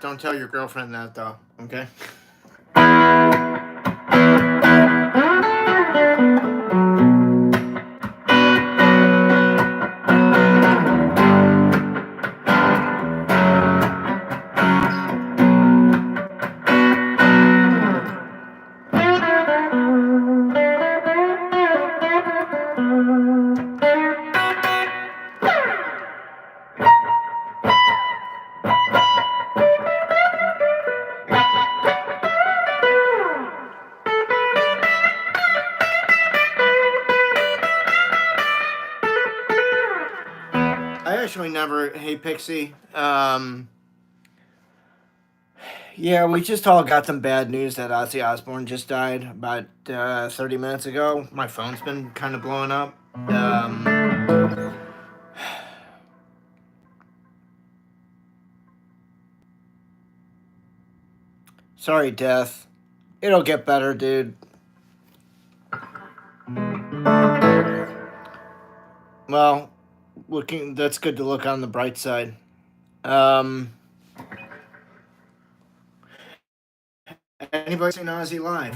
Don't tell your girlfriend that, though, okay? Hey, Pixie. Yeah, we just all got some bad news that Ozzy Osbourne just died about 30 minutes ago. My phone's been kind of blowing up. Sorry, Death. It'll get better, dude. Well, that's good to look on the bright side. Anybody seen Ozzy live?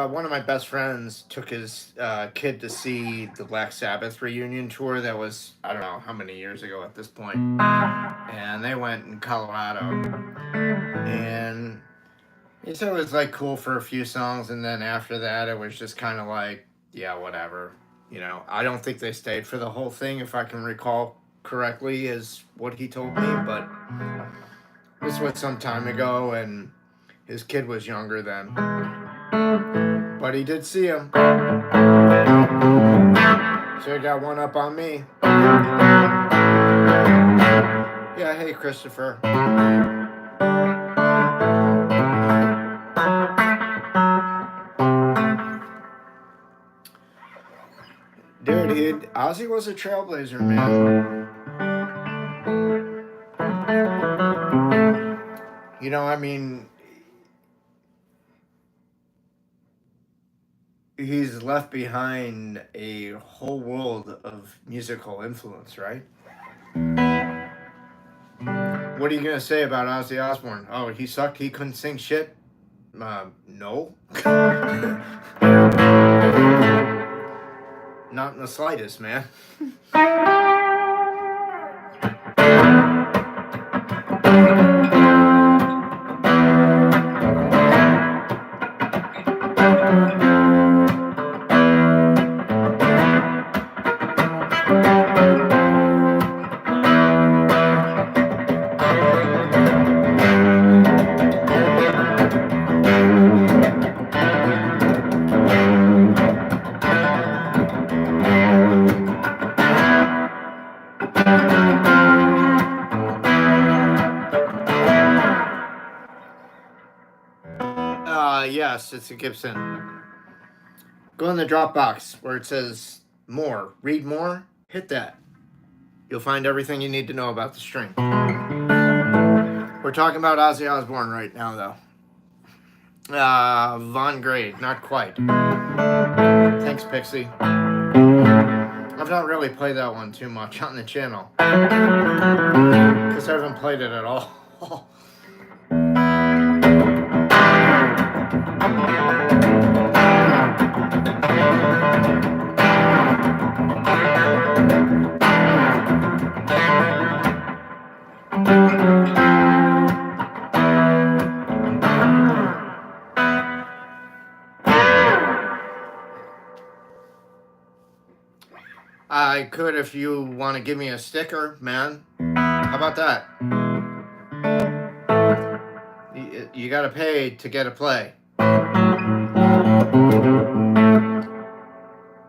One of my best friends took his kid to see the Black Sabbath reunion tour that was, I don't know how many years ago at this point. And they went in Colorado. And he said it was like cool for a few songs, and then after that it was just kind of like, yeah, whatever. You know, I don't think they stayed for the whole thing, if I can recall correctly, is what he told me, but this was some time ago, and his kid was younger then. But he did see him. So he got one up on me. Yeah, hey, Christopher. Dude, Ozzy was a trailblazer, man. You know, I mean, he's left behind a whole world of musical influence, right? What are you gonna say about Ozzy Osbourne? Oh, he sucked. He couldn't sing shit. No. Not in the slightest, man. Yes, it's a Gibson. Go in the Dropbox where it says more. Read more. Hit that. You'll find everything you need to know about the string. We're talking about Ozzy Osbourne right now, though. Von Grade, not quite. Thanks, Pixie. I've not really played that one too much on the channel, because I haven't played it at all. I could if you want to give me a sticker, man. How about that? You gotta pay to get a play.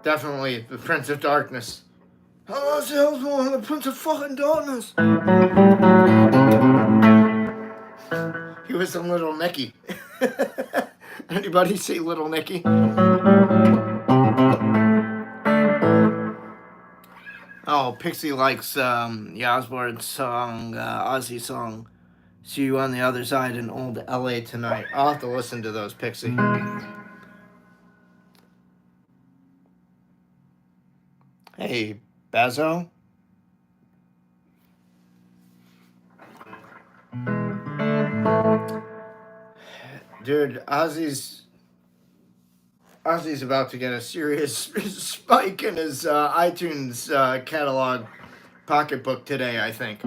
Definitely the Prince of Darkness. Hello, Salesman, the Prince of fucking Darkness. He was a Little Nicky. Anybody see Little Nicky? Oh, Pixie likes the Osbourne song, Ozzy song, See you on the other side in old LA tonight. I'll have to listen to those, Pixie. Hey, Bazo? Dude, Ozzy's about to get a serious spike in his iTunes catalog pocketbook today, I think.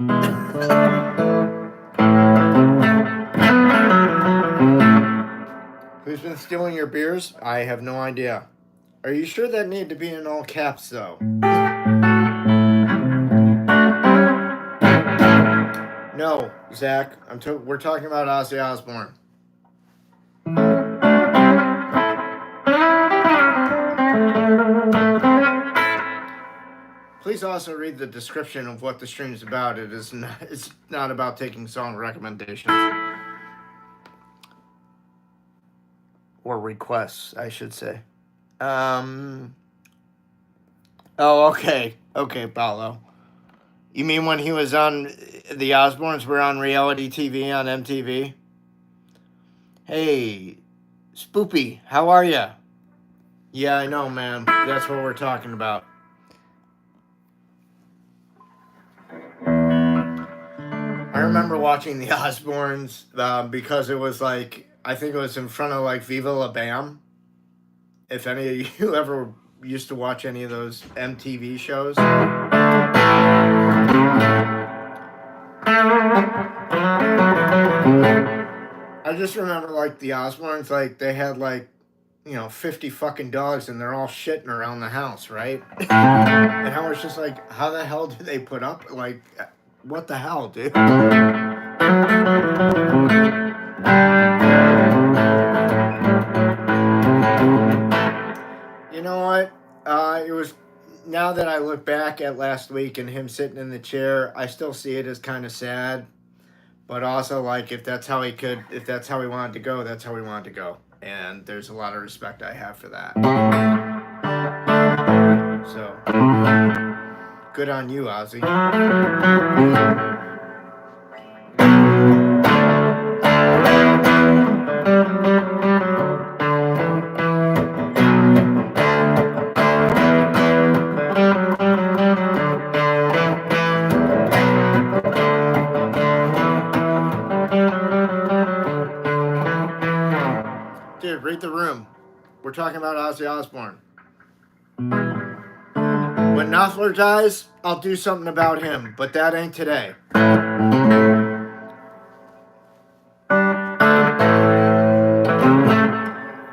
Who's been stealing your beers? I have no idea. Are you sure that need to be in all caps, though? No, Zach. We're talking about Ozzy Osbourne. Please also read the description of what the stream is about. It's not about taking song recommendations. Or requests, I should say. Oh, okay. Okay, Paolo. You mean when he was on, the Osbournes were on reality TV on MTV? Hey, Spoopy, how are ya? Yeah, I know, man. That's what we're talking about. I remember watching the Osbournes because it was like, I think it was in front of like Viva La Bam. If any of you ever used to watch any of those MTV shows. I just remember like the Osbournes, like they had like, 50 fucking dogs and they're all shitting around the house, right? And I was just like, how the hell do they put up? Like, what the hell, dude? You know what? It was, now that I look back at last week and him sitting in the chair, I still see it as kind of sad. But also, like, if that's how he wanted to go, that's how he wanted to go. And there's a lot of respect I have for that. So, good on you, Ozzy. Dude, read the room. We're talking about Ozzy Osbourne. When Knopfler dies, I'll do something about him, but that ain't today.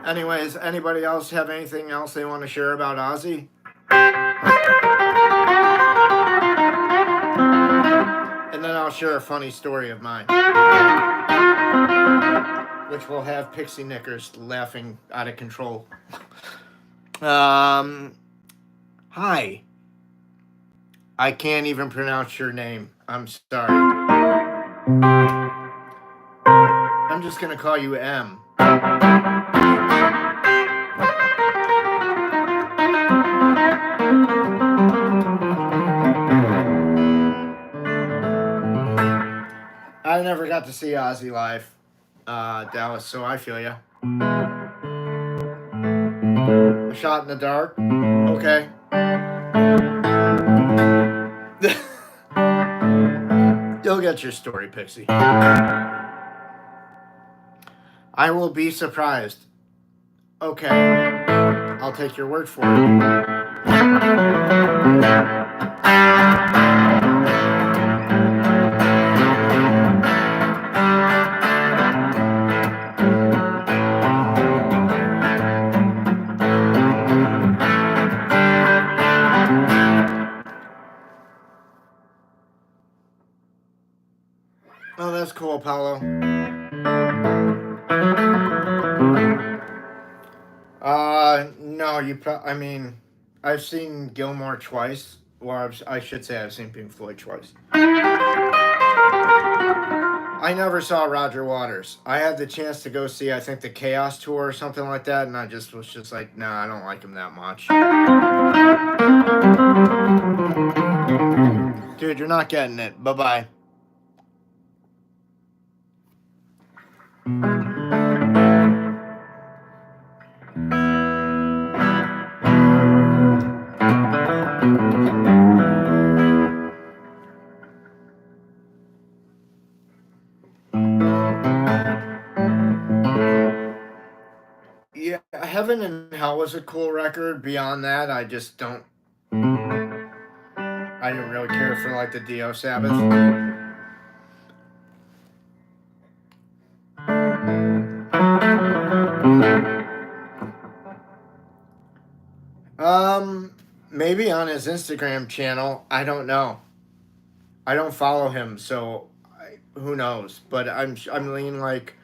Anyways, anybody else have anything else they want to share about Ozzy? And then I'll share a funny story of mine, which will have Pixie Knickers laughing out of control. Hi. I can't even pronounce your name. I'm sorry. I'm just going to call you M. I never got to see Ozzy live, Dallas, so I feel ya. A shot in the dark? Okay. You'll get your story, Pixie. I will be surprised. Okay. I'll take your word for it. Oh, that's cool, Paulo. No, I mean, I've seen Gilmore twice. Or I should say I've seen Pink Floyd twice. I never saw Roger Waters. I had the chance to go see, I think, the Chaos Tour or something like that, and I just was just like, nah, I don't like him that much. Dude, you're not getting it. Bye-bye. Yeah, Heaven and Hell was a cool record. Beyond that, I just don't. I didn't really care for like the Dio Sabbath. Maybe on his Instagram channel. I don't know. I don't follow him, so who knows? But I'm leaning like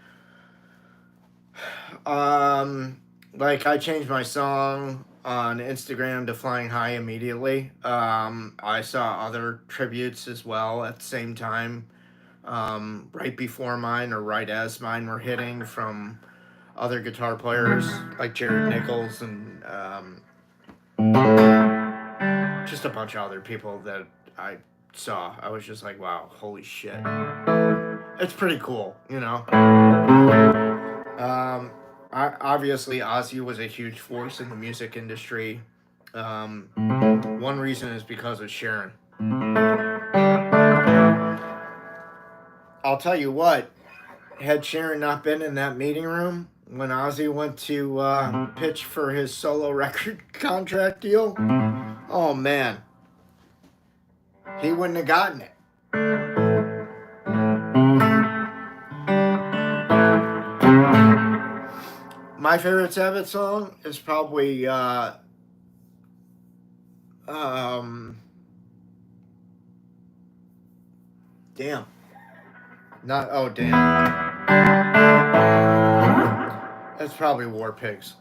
I changed my song on Instagram to Flying High immediately. I saw other tributes as well at the same time, right before mine or right as mine were hitting from other guitar players like Jared Nichols and just a bunch of other people that I saw. I was just like, wow, holy shit. It's pretty cool, you know? Obviously, Ozzy was a huge force in the music industry. One reason is because of Sharon. I'll tell you what, had Sharon not been in that meeting room when Ozzy went to pitch for his solo record contract deal, oh man, he wouldn't have gotten it. My favorite Sabbath song is probably damn. Not oh damn. That's probably War Pigs.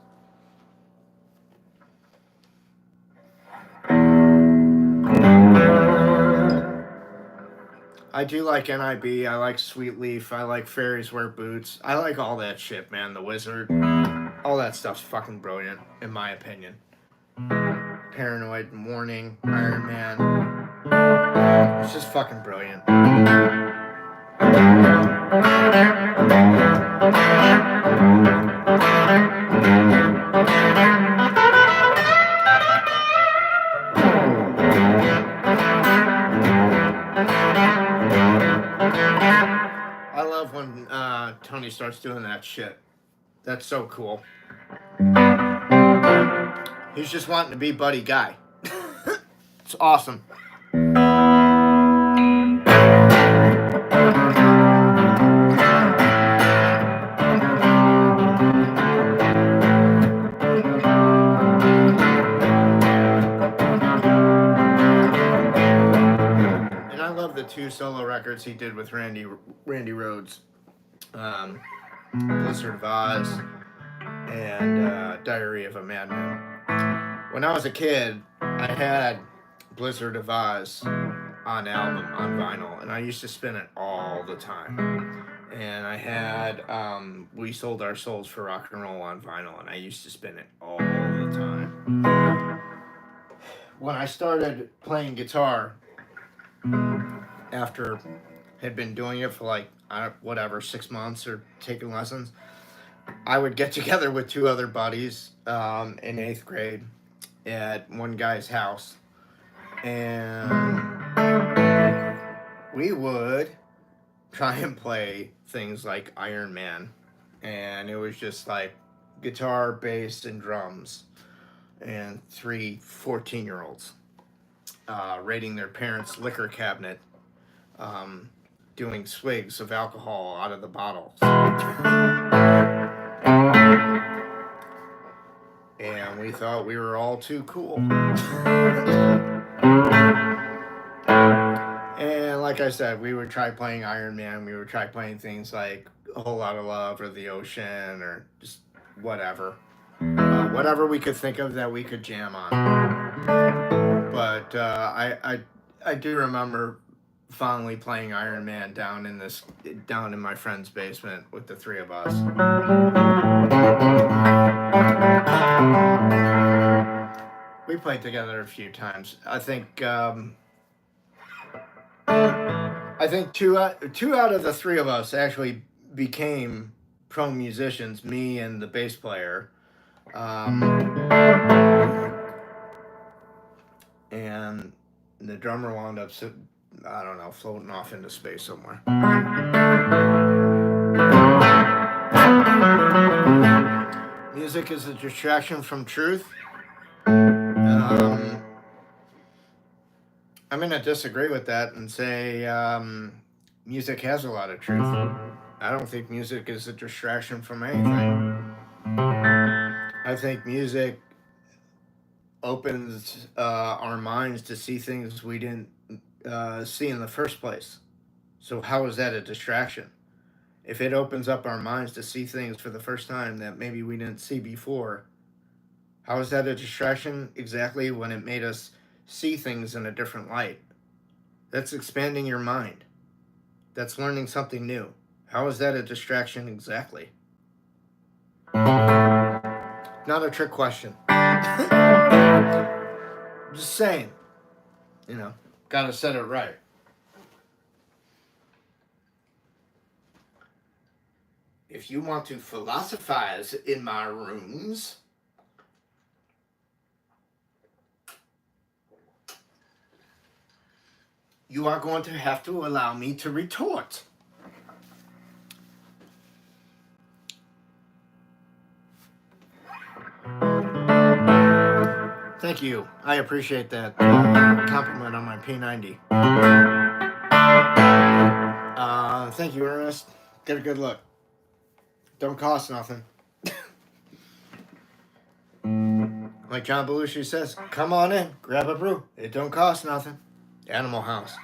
I do like NIB. I like Sweet Leaf. I like Fairies Wear Boots. I like all that shit, man. The Wizard. All that stuff's fucking brilliant, in my opinion. Paranoid, Morning, Iron Man. It's just fucking brilliant. I love when Tony starts doing that shit. That's so cool. He's just wanting to be Buddy Guy. It's awesome. And I love the 2 solo records he did with Randy Rhoads. Blizzard of Oz and Diary of a Madman. When I was a kid, I had Blizzard of Oz on album, on vinyl, and I used to spin it all the time. And I had We Sold Our Souls for Rock and Roll on vinyl, and I used to spin it all the time. When I started playing guitar, after had been doing it for like, 6 months or taking lessons, I would get together with 2 other buddies in 8th grade at one guy's house, and we would try and play things like Iron Man, and it was just like guitar, bass, and drums, and 3 14-year-olds raiding their parents' liquor cabinet, doing swigs of alcohol out of the bottles. And we thought we were all too cool. And like I said, we would try playing Iron Man. We would try playing things like A Whole Lot of Love or The Ocean or just whatever. Whatever we could think of that we could jam on. But I do remember fondly playing Iron Man down in my friend's basement with the 3 of us. We played together a few times. I think 2 out of the 3 of us actually became pro musicians, me and the bass player. And the drummer wound up, I don't know, floating off into space somewhere. Music is a distraction from truth. I'm going to disagree with that and say music has a lot of truth. I don't think music is a distraction from anything. I think music opens our minds to see things we didn't see in the first place. So how is that a distraction? If it opens up our minds to see things for the first time that maybe we didn't see before, how is that a distraction exactly when it made us see things in a different light? That's expanding your mind. That's learning something new. How is that a distraction exactly? Not a trick question. Just saying. You know, gotta set it right. If you want to philosophize in my rooms, you are going to have to allow me to retort. Thank you. I appreciate that compliment on my P90. Thank you, Ernest. Get a good look. Don't cost nothing. Like John Belushi says, come on in, grab a brew. It don't cost nothing. Animal House.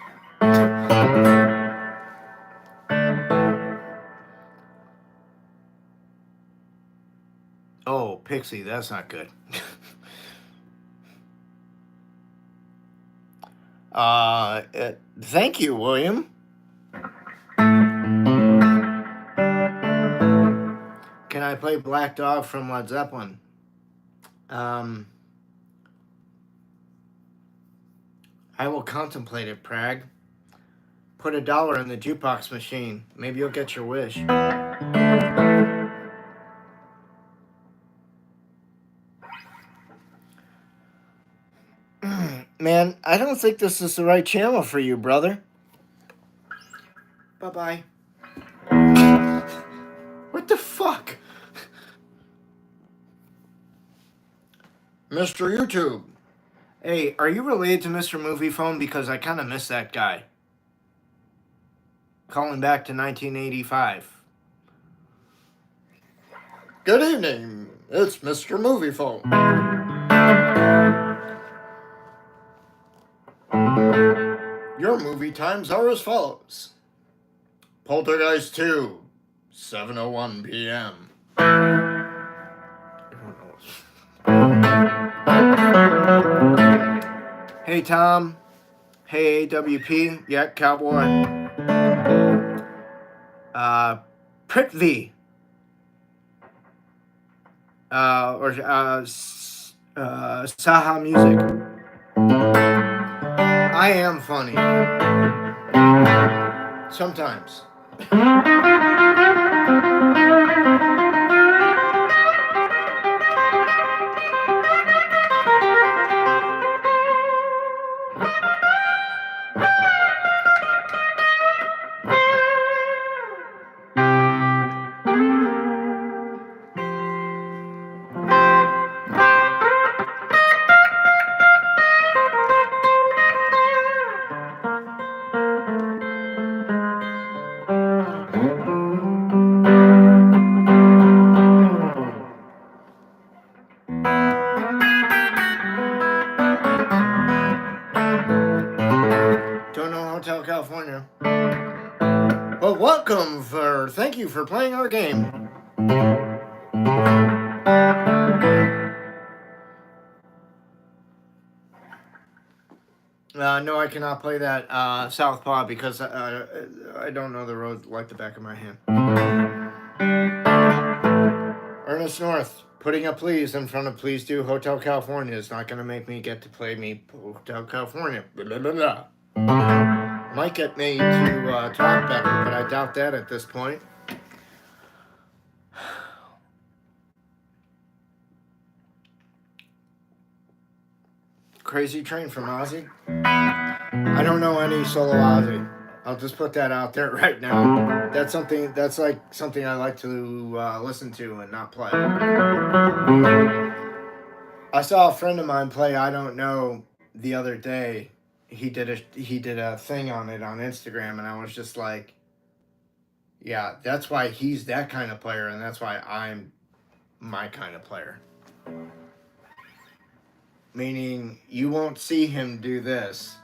Oh, Pixie, that's not good. Thank you, William. Can I play Black Dog from Led Zeppelin? I will contemplate it, Prague. Put $1 in the jukebox machine. Maybe you'll get your wish. Man, I don't think this is the right channel for you, brother. Bye-bye. What the fuck? Mr. YouTube. Hey, are you related to Mr. Movie Phone? Because I kind of miss that guy. Calling back to 1985. Good evening. It's Mr. Movie Phone. Your movie times are as follows. Poltergeist 2, 7:01 p.m. Hey, Tom. Hey, AWP. Yeah, Cowboy. Prithvi. Saha Music. I am funny. Sometimes. California. Well, thank you for playing our game. No, I cannot play that Southpaw because I don't know the road like the back of my hand. Ernest North, putting a please in front of please do Hotel California is not going to make me get to play me Hotel California. Blah, blah, blah, blah. Might get me to talk better, but I doubt that at this point. Crazy Train from Ozzy? I don't know any solo Ozzy. I'll just put that out there right now. That's something I like to listen to and not play. I saw a friend of mine play I Don't Know the other day. He did a thing on it on Instagram, and I was just like, yeah, that's why he's that kind of player, and that's why I'm my kind of player. Meaning, you won't see him do this.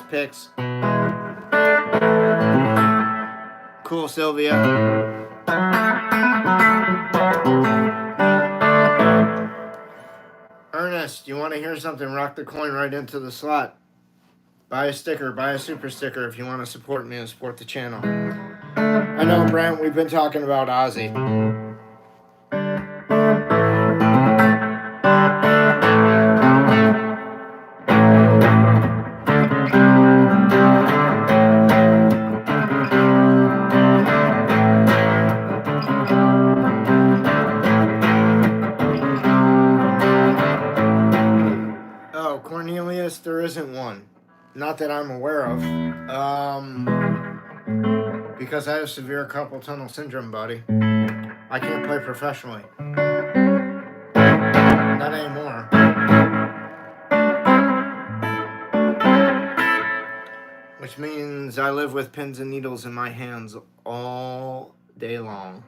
Picks. Cool, Sylvia. Ernest, you want to hear something? Rock the coin right into the slot. Buy a sticker, buy a super sticker if you want to support me and support the channel. I know, Brent, we've been talking about Ozzy. There isn't one. Not that I'm aware of. Because I have severe carpal tunnel syndrome, buddy. I can't play professionally. Not anymore. Which means I live with pins and needles in my hands all day long.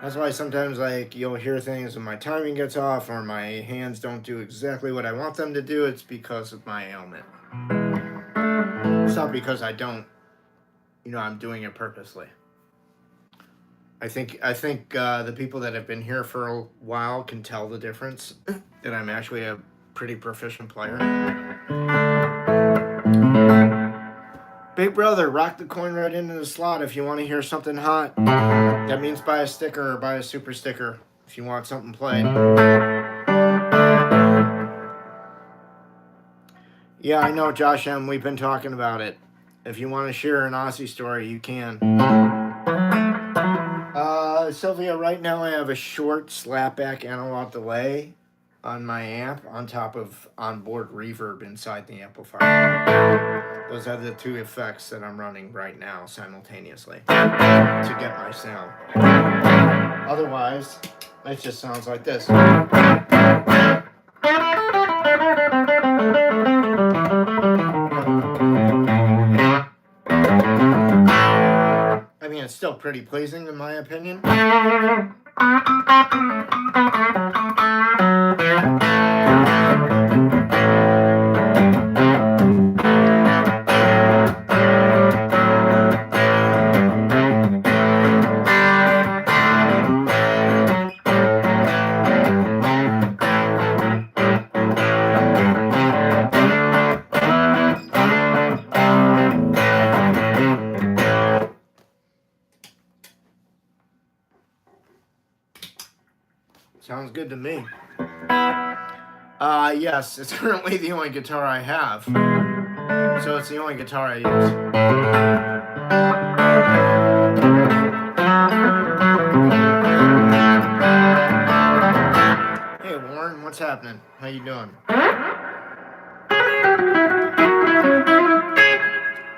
That's why sometimes, like, you'll hear things and my timing gets off or my hands don't do exactly what I want them to do. It's because of my ailment. It's not because I don't, I'm doing it purposely. I think the people that have been here for a while can tell the difference, that I'm actually a pretty proficient player. Big brother, rock the coin right into the slot if you want to hear something hot. That means buy a sticker or buy a super sticker if you want something played. Yeah, I know, Josh M. We've been talking about it. If you want to share an Ozzy story, you can. Sylvia, right now I have a short slapback analog delay on my amp on top of onboard reverb inside the amplifier. Those are the two effects that I'm running right now simultaneously to get my sound. Otherwise, it just sounds like this. I mean, it's still pretty pleasing in my opinion. Sounds good to me. Yes, it's currently the only guitar I have. So it's the only guitar I use. Hey Warren, what's happening? How you doing?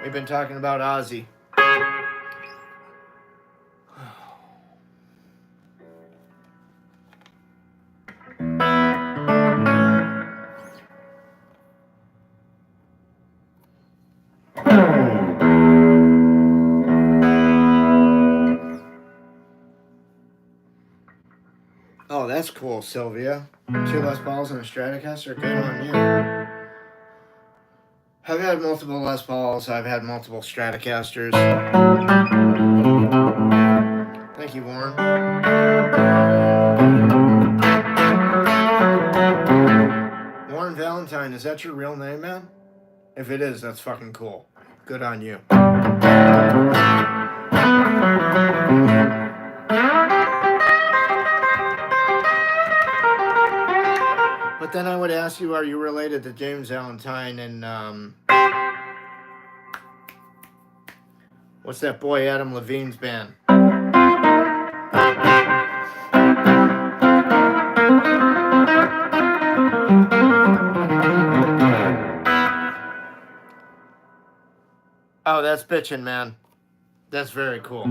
We've been talking about Ozzy. cool, Sylvia. 2 Les Pauls and a Stratocaster. Good on you. I've had multiple Les Pauls. I've had multiple Stratocasters. Thank you, Warren. Warren Valentine, is that your real name, man? If it is, that's fucking cool. Good on you. But then I would ask you, are you related to James Valentine and what's that boy Adam Levine's band? Oh, that's bitchin', man. That's very cool.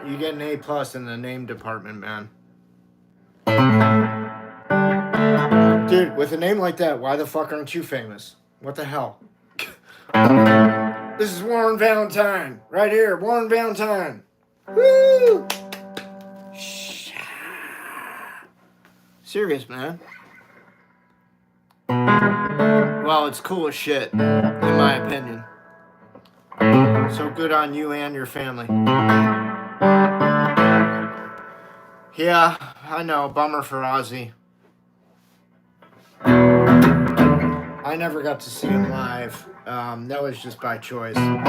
You get an A+ in the name department, man. Dude, with a name like that, why the fuck aren't you famous? What the hell? This is Warren Valentine. Right here, Warren Valentine. Woo! Serious, man. Well, it's cool as shit, in my opinion. So good on you and your family. Yeah, I know. Bummer for Ozzy. I never got to see him live. That was just by choice. Like,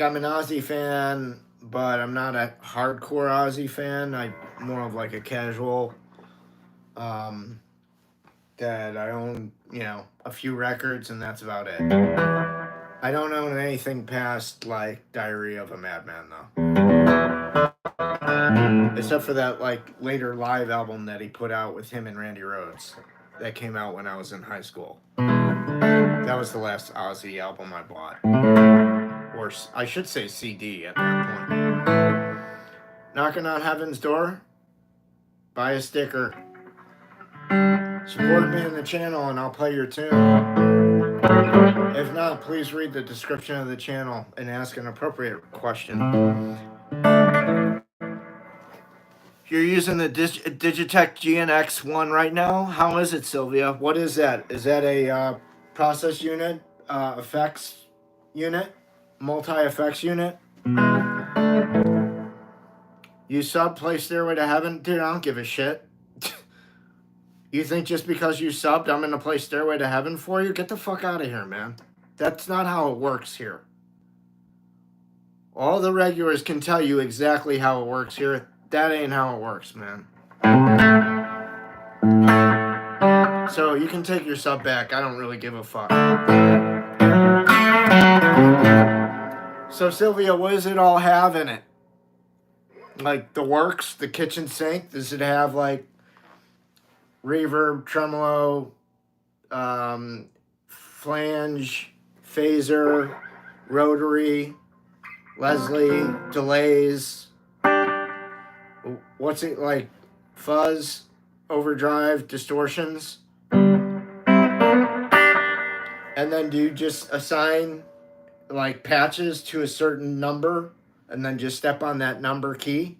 I'm an Ozzy fan, but I'm not a hardcore Ozzy fan. I'm more of like a casual. That I own, you know, a few records, and that's about it. I don't own anything past, like, Diary of a Madman, though. Except for that, like, later live album that he put out with him and Randy Rhoads. That came out when I was in high school. That was the last Ozzy album I bought. Or, I should say CD at that point. Knocking on Heaven's Door. Buy a sticker. Support me in the channel and I'll play your tune. If not, please read the description of the channel and ask an appropriate question. You're using the Digitech GNX1 right now? How is it, Sylvia? What is that? Is that a process unit? Effects unit? Multi-effects unit? You sub, play Stairway to Heaven? Dude, I don't give a shit. You think just because you subbed, I'm going to play Stairway to Heaven for you? Get the fuck out of here, man. That's not how it works here. All the regulars can tell you exactly how it works here. That ain't how it works, man. So you can take your sub back. I don't really give a fuck. So, Sylvia, what does it all have in it? Like, the works, the kitchen sink? Does it have, like, reverb, tremolo, flange, phaser, rotary, Leslie, delays? What's it like? Fuzz, overdrive, distortions? And then do you just assign like patches to a certain number and then just step on that number key?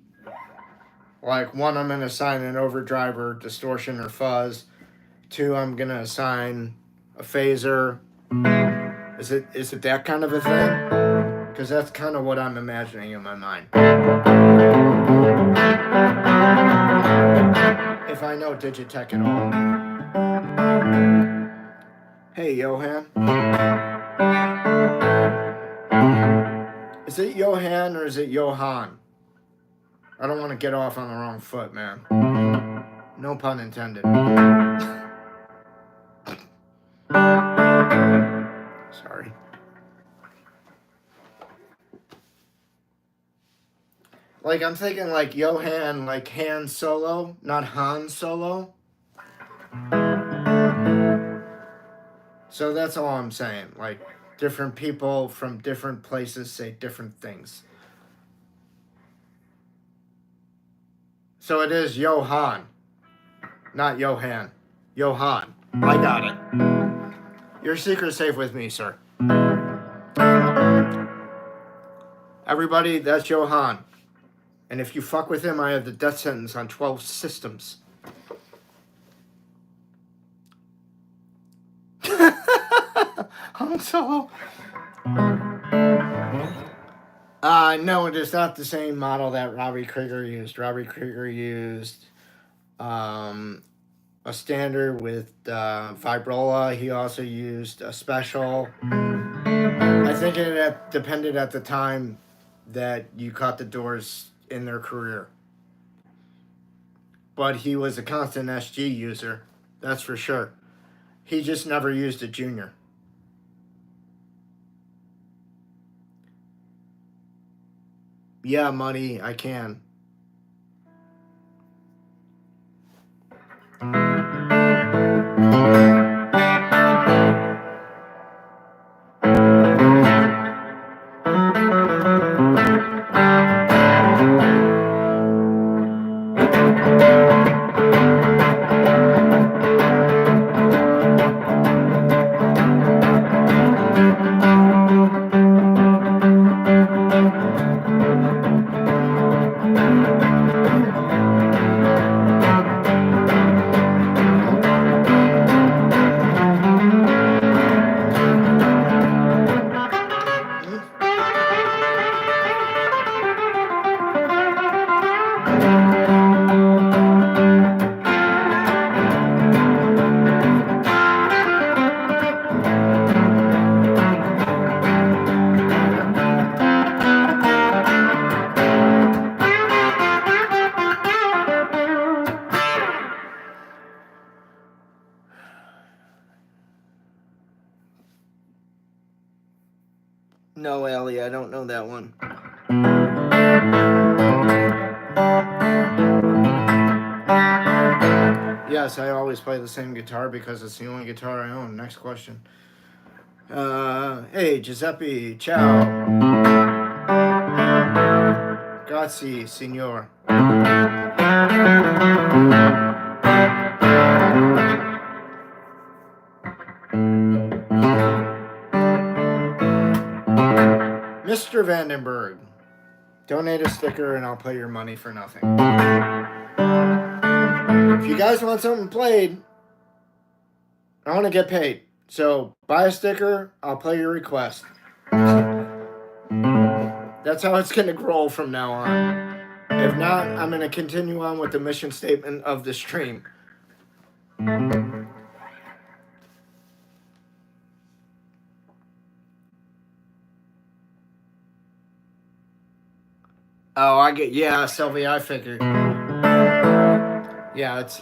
Like 1, I'm going to assign an overdrive or distortion or fuzz. 2, I'm going to assign a phaser. Is it that kind of a thing? Because that's kind of what I'm imagining in my mind. If I know Digitech at all. Hey, Johan. Is it Johan or is it Johan? I don't want to get off on the wrong foot, man. No pun intended. Sorry. Like, I'm thinking like Johan, like Han Solo, not Han Solo. So that's all I'm saying. Like, different people from different places say different things. So it is Johan, not Johan. Johan. I got it. Your secret's safe with me, sir. Everybody, that's Johan. And if you fuck with him, I have the death sentence on 12 systems. Han Solo. No, it is not the same model that Robbie Krieger used. Robbie Krieger used a standard with vibrola. He also used a special. I think it depended at the time that you caught the Doors in their career. But he was a constant SG user, that's for sure. He just never used a Junior. Yeah, money, I can. No, Ellie, I don't know that one. Yes, I always play the same guitar because it's the only guitar I own. Next question. Hey, Giuseppe, ciao. Grazie, signor. Mr. Vandenberg, donate a sticker and I'll pay your money for nothing. If you guys want something played, I want to get paid. So buy a sticker, I'll play your request. That's how it's going to grow from now on. If not, I'm going to continue on with the mission statement of the stream. Oh, I get, yeah, Sylvia, I figured. Yeah, it's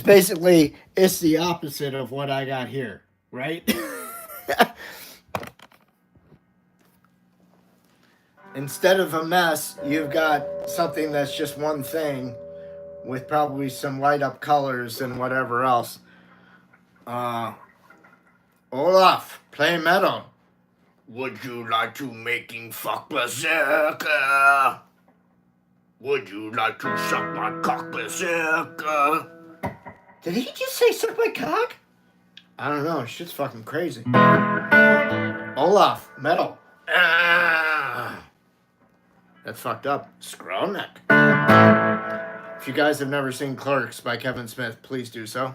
basically, it's the opposite of what I got here, right? Instead of a mess, you've got something that's just one thing with probably some light up colors and whatever else. Olaf, play metal. Would you like to making fuck berserker? Would you like to suck my cock berserker? Did he just say suck my cock? I don't know, shit's fucking crazy. Olaf, metal. That's fucked up. Skronek. If you guys have never seen Clerks by Kevin Smith, please do so.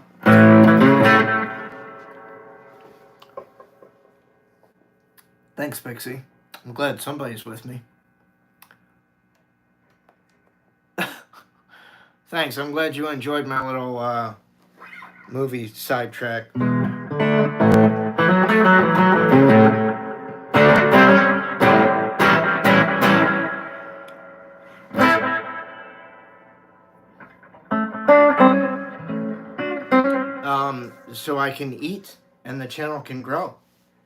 Thanks, Pixie. I'm glad somebody's with me. Thanks, I'm glad you enjoyed my little movie sidetrack. So I can eat and the channel can grow.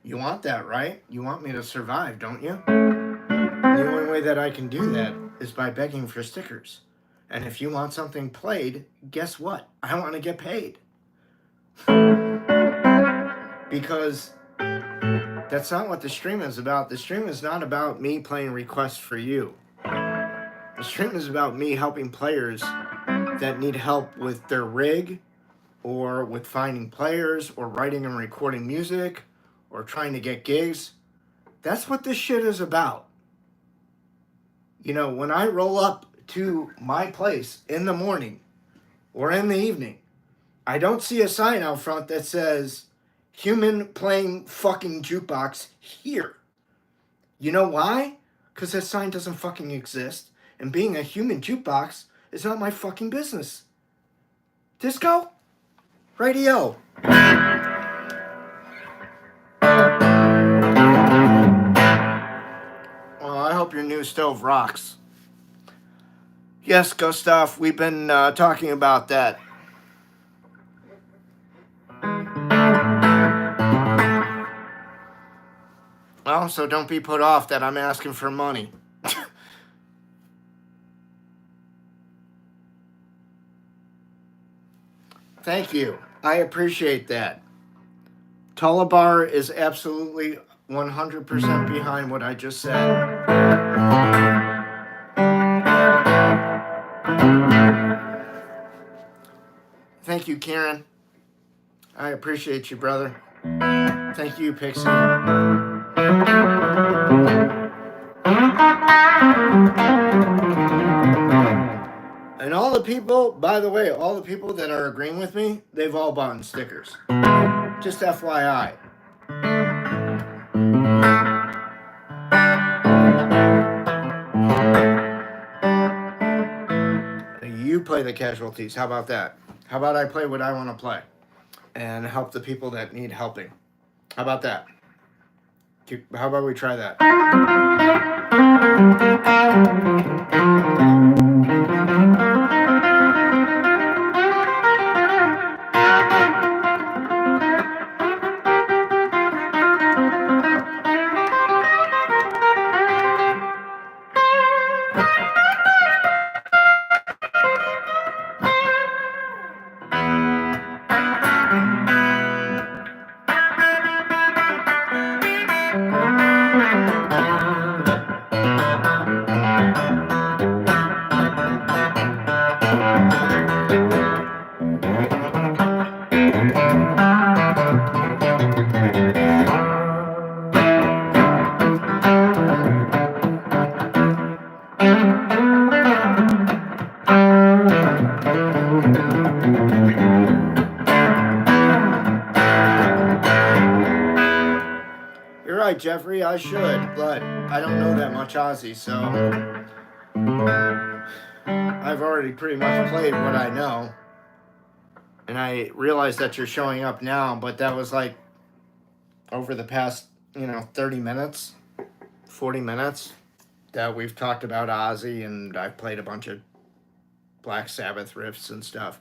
You want that, right? You want me to survive, don't you? The only way that I can do that is by begging for stickers. And if you want something played, guess what? I want to get paid. Because that's not what the stream is about. The stream is not about me playing requests for you. The stream is about me helping players that need help with their rig, or with finding players, or writing and recording music, or trying to get gigs. That's what this shit is about. You know, when I roll up to my place in the morning or in the evening, I don't see a sign out front that says human playing fucking jukebox here. You know why? Because that sign doesn't fucking exist. And being a human jukebox is not my fucking business. Disco? Radio. Well, I hope your new stove rocks. Yes, Gustav, we've been talking about that. Well, so don't be put off that I'm asking for money. Thank you. I appreciate that. Tulabar is absolutely 100% behind what I just said. Thank you, Karen. I appreciate you, brother. Thank you, Pixie. And all the people, by the way, all the people that are agreeing with me, they've all bought stickers. Just FYI. You play the casualties. How about that? How about I play what I want to play and help the people that need helping? How about that? How about we try that? Jeffrey, I should, but I don't know that much Ozzy, so I've already pretty much played what I know. And I realize that you're showing up now, but that was like over the past, 30 minutes, 40 minutes that we've talked about Ozzy, and I've played a bunch of Black Sabbath riffs and stuff.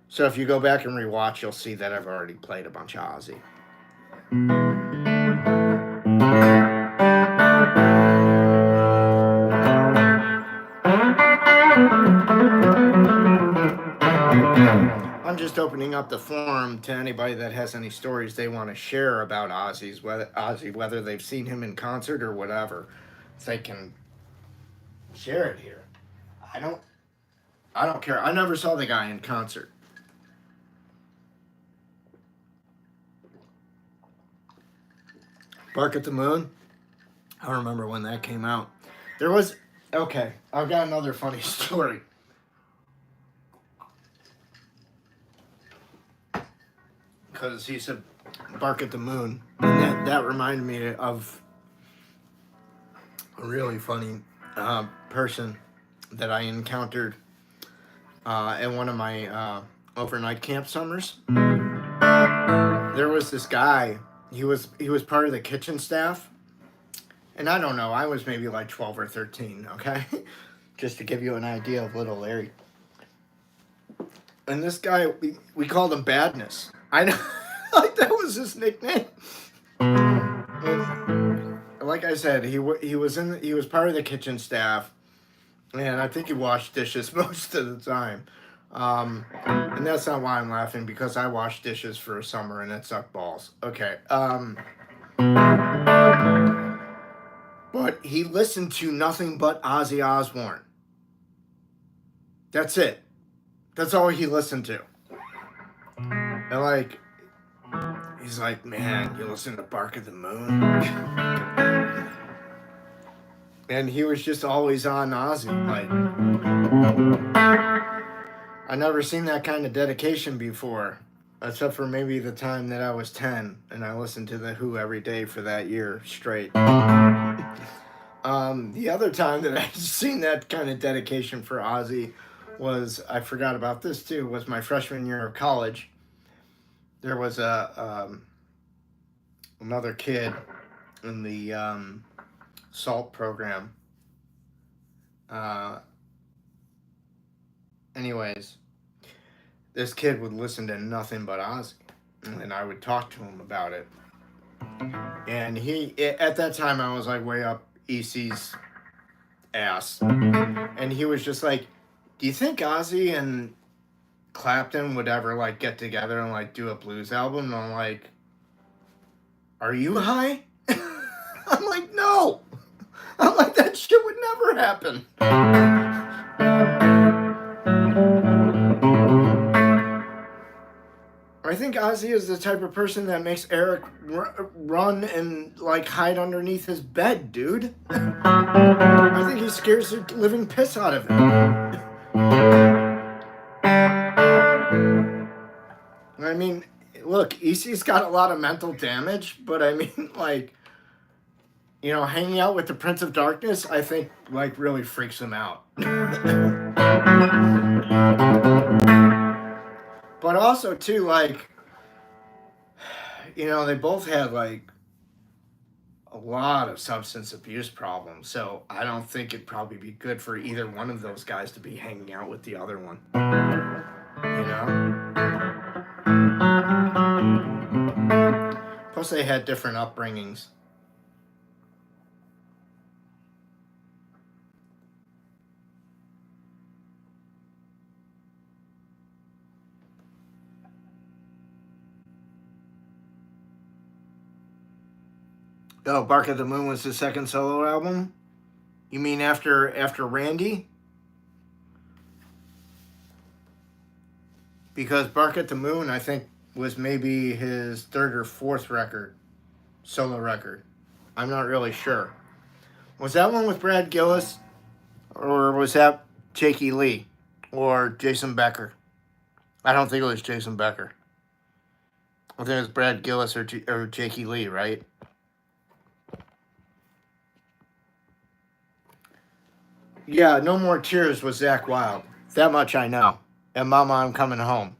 So if you go back and rewatch, you'll see that I've already played a bunch of Ozzy. I'm just opening up the forum to anybody that has any stories they want to share about Ozzy, whether they've seen him in concert or whatever. They can share it here. I don't care. I never saw the guy in concert. Bark at the Moon? I don't remember when that came out. Okay, I've got another funny story. Because he said Bark at the Moon. And that reminded me of a really funny person that I encountered at one of my overnight camp summers. There was this guy. He was part of the kitchen staff. And I don't know, I was maybe like 12 or 13, okay? Just to give you an idea of little Larry. And this guy, we called him Badness. I know, like that was his nickname. And like I said, he was part of the kitchen staff, and I think he washed dishes most of the time. And that's not why I'm laughing, because I washed dishes for a summer and it sucked balls. Okay. But he listened to nothing but Ozzy Osbourne. That's it. That's all he listened to. And like, He's like, man, you listen to Bark of the Moon? And he was just always on Ozzy. Like, I never seen that kind of dedication before, except for maybe the time that I was 10 and I listened to The Who every day for that year straight. The other time that I've seen that kind of dedication for Ozzy was, I forgot about this too, was my freshman year of college. There was another kid in the SALT program. Anyways, this kid would listen to nothing but Ozzy, and I would talk to him about it. And at that time, I was like way up EC's ass, and he was just like, "Do you think Ozzy and Clapton would ever like get together and like do a blues album?" And I'm like, "Are you high?" I'm like, "No." I'm like, that shit would never happen. I think Ozzy is the type of person that makes Eric run and like hide underneath his bed, dude. I think he scares the living piss out of him. I mean, look, EC's got a lot of mental damage, but I mean, like, you know, hanging out with the Prince of Darkness, I think, like, really freaks him out. But also, too, like, you know, they both had, like, a lot of substance abuse problems. So I don't think it'd probably be good for either one of those guys to be hanging out with the other one. You know? Plus, they had different upbringings. Oh, Bark of the Moon was his second solo album? You mean after Randy? Because Bark at the Moon, I think, was maybe his third or fourth solo record. I'm not really sure. Was that one with Brad Gillis? Or was that Jakey Lee? Or Jason Becker? I don't think it was Jason Becker. I think it was Brad Gillis or Jakey Lee, right? Yeah, No More Tears was Zakk Wylde. That much I know. And Mama, I'm Coming Home.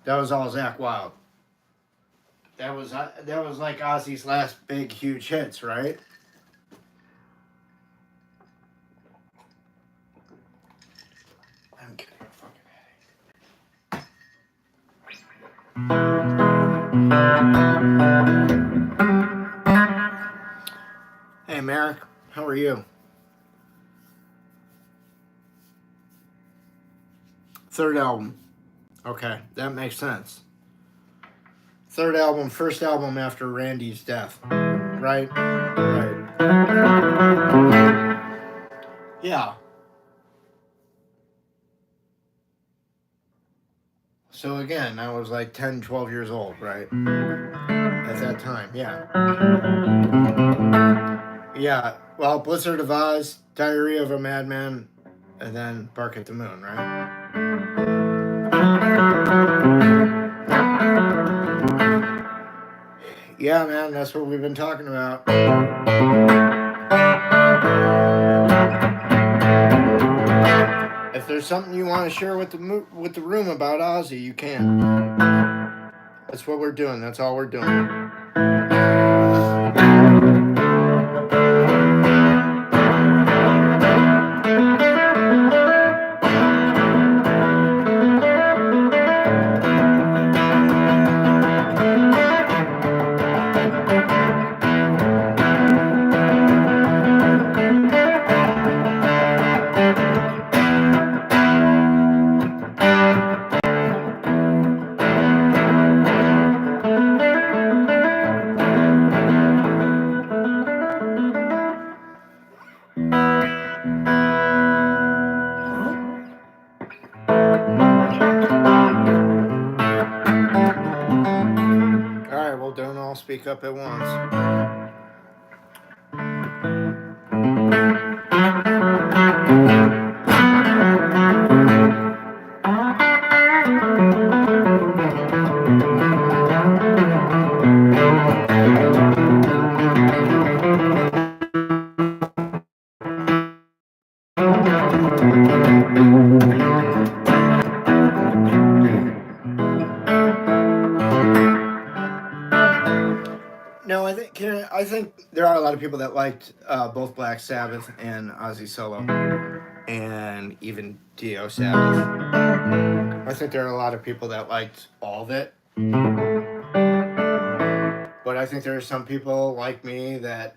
That was all Zakk Wylde. That was like Ozzy's last big, huge hits, right? I'm getting a fucking headache. Hey, Merrick, how are you? Third album. Okay, that makes sense. Third album, first album after Randy's death. Right? Right. Yeah. So again, I was like 10, 12 years old, right? At that time, yeah. Yeah, well, Blizzard of Oz, Diary of a Madman, and then Bark at the Moon, right? Yeah, man, that's what we've been talking about. If there's something you want to share with the room about Ozzy, you can. That's what we're doing. That's all we're doing. wake up at once. No, I think there are a lot of people that liked both Black Sabbath and Ozzy solo, and even Dio Sabbath. I think there are a lot of people that liked all of it, but I think there are some people like me that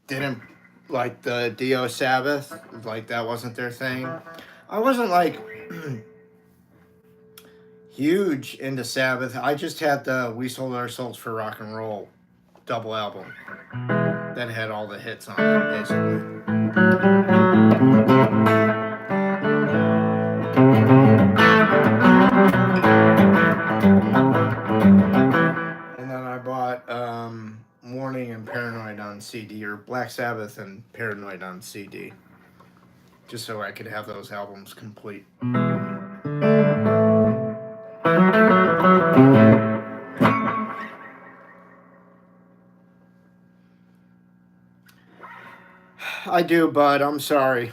didn't like the Dio Sabbath, like that wasn't their thing. I wasn't like huge into Sabbath. I just had the We Sold Our Souls for Rock and Roll double album that had all the hits on it, basically. And then I bought Warning and Paranoid on CD, or Black Sabbath and Paranoid on CD, just so I could have those albums complete. I do, bud. I'm sorry.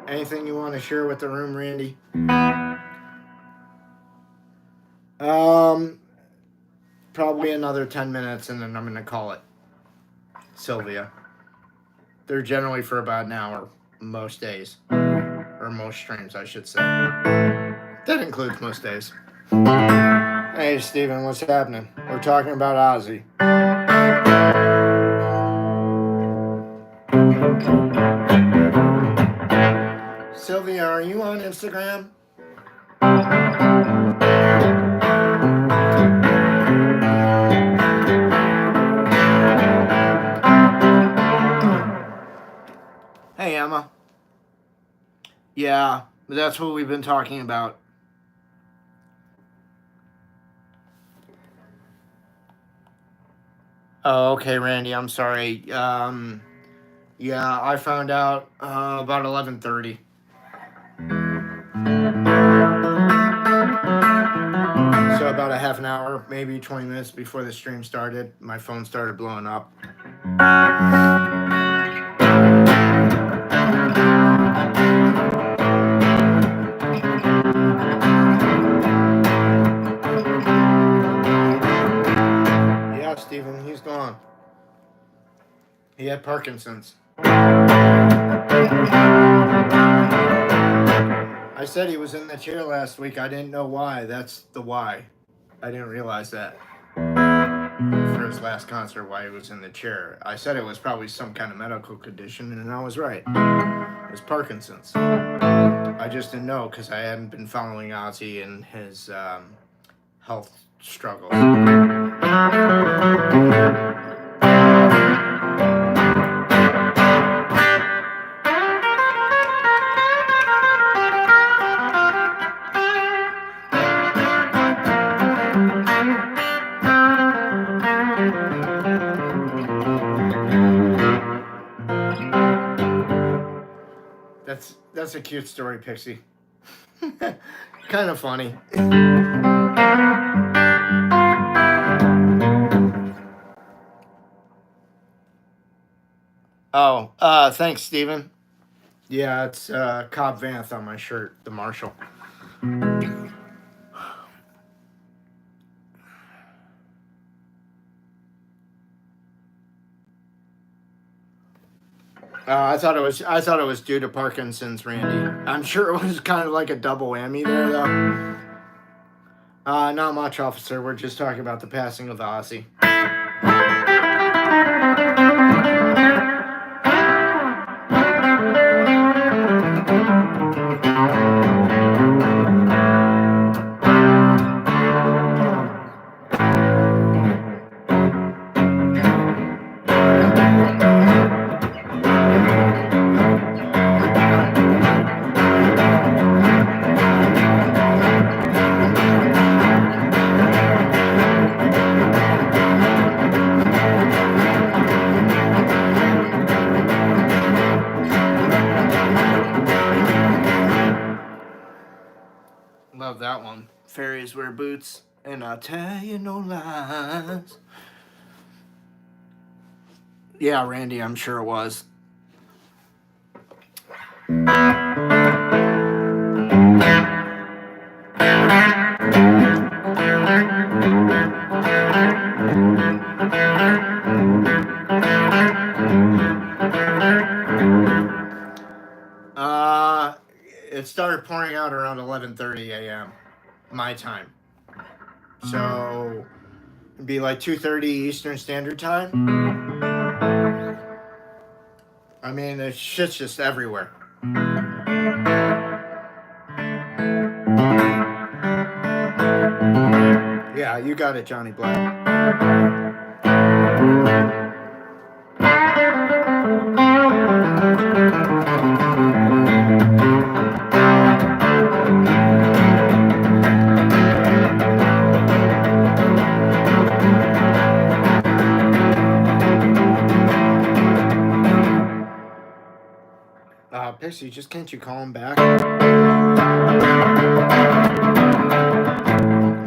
Anything you want to share with the room, Randy? Probably another 10 minutes, and then I'm going to call it. Sylvia. They're generally for about an hour, most days. Or most streams, I should say. That includes most days. Hey, Steven, what's happening? We're talking about Ozzy. Sylvia, are you on Instagram? Hey, Emma. Yeah, that's what we've been talking about. Oh, okay, Randy, I'm sorry. Yeah, I found out about 11:30. So about a half an hour, maybe 20 minutes before the stream started, my phone started blowing up. Stephen, he's gone. He had Parkinson's. I said he was in the chair last week. I didn't know why. That's the why. I didn't realize that. For his last concert, why he was in the chair. I said it was probably some kind of medical condition, and I was right. It was Parkinson's. I just didn't know because I hadn't been following Ozzy and his health struggles. That's a cute story, Pixie. Kind of funny. Oh, thanks, Steven. Yeah, it's Cobb Vanth on my shirt, the Marshall. I thought it was due to Parkinson's, Randy. I'm sure it was kind of like a double whammy there, though. Not much, officer. We're just talking about the passing of Ozzy. always wear boots, and I'll tell you no lies. Yeah, Randy, I'm sure it was. It started pouring out around 11:30 a.m. my time. So it'd be like 2:30 Eastern Standard Time. I mean, the shit's just everywhere. Yeah, you got it, Johnny Black. Pixie, just can't you call him back? I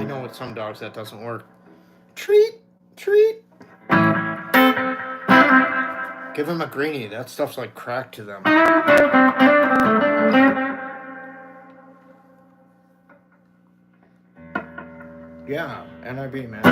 know with some dogs that doesn't work. Treat. Give him a greenie. That stuff's like crack to them. Yeah, NIB, man.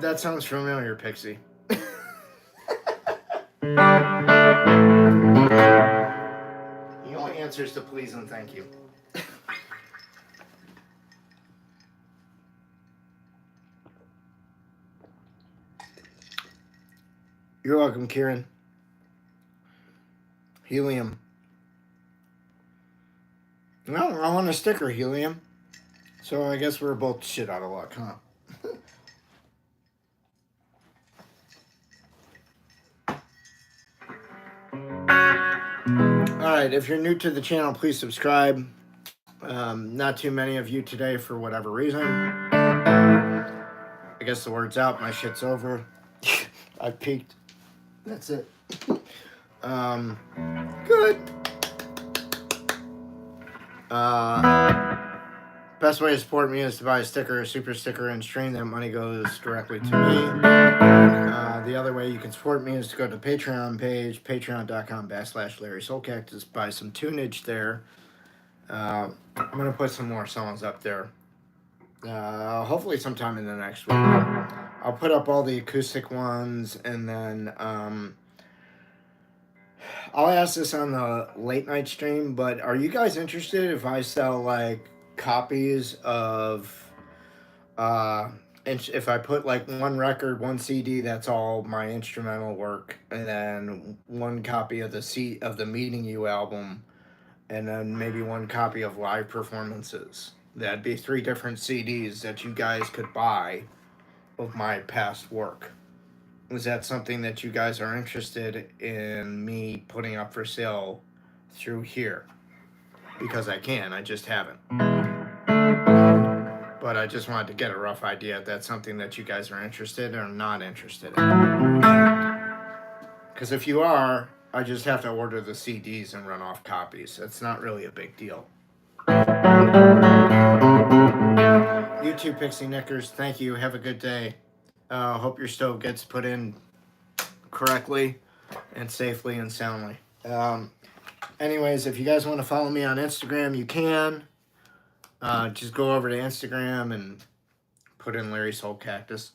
That sounds familiar, Pixie. He only answers to please and thank you. You're welcome, Kieran. Helium. No, I want a sticker, Helium. So I guess we're both shit out of luck, huh? Alright, if you're new to the channel, please subscribe. Not too many of you today for whatever reason. I guess the word's out, my shit's over. I peaked. That's it. Good. Best way to support me is to buy a sticker, a super sticker, and stream. That money goes directly to me. The other way you can support me is to go to the Patreon page, patreon.com/Larry Soulcactus. Buy some tunage there. I'm going to put some more songs up there. Hopefully sometime in the next week. I'll put up all the acoustic ones, and then I'll ask this on the late night stream, but are you guys interested if I sell like copies of if I put like one record, one CD, that's all my instrumental work, and then one copy of the Meeting You album, and then maybe one copy of live performances? That'd be 3 different CDs that you guys could buy of my past work. Is that something that you guys are interested in me putting up for sale through here? Because I can, I just haven't. But I just wanted to get a rough idea if that's something that you guys are interested in or not interested in. Because if you are, I just have to order the CDs and run off copies. It's not really a big deal. You too, Pixie Knickers. Thank you. Have a good day. Hope your stove gets put in correctly and safely and soundly. Anyways, if you guys want to follow me on Instagram, you can. Just go over to Instagram and put in Larry Soulcactus.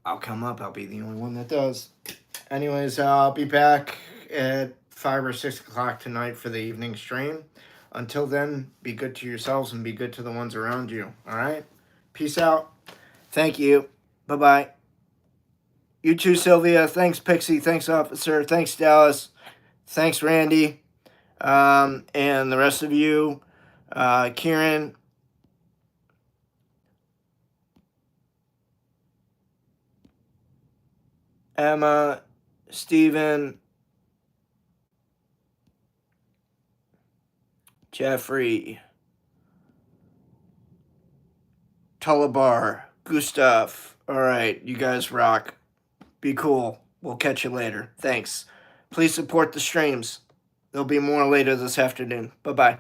I'll come up. I'll be the only one that does. Anyways, I'll be back at 5 or 6 o'clock tonight for the evening stream. Until then, be good to yourselves and be good to the ones around you. All right? Peace out. Thank you. Bye-bye. You too, Sylvia. Thanks, Pixie. Thanks, Officer. Thanks, Dallas. Thanks, Randy. And the rest of you. Kieran. Emma, Steven, Jeffrey, Tullabar, Gustav. All right, you guys rock. Be cool. We'll catch you later. Thanks. Please support the streams. There'll be more later this afternoon. Bye-bye.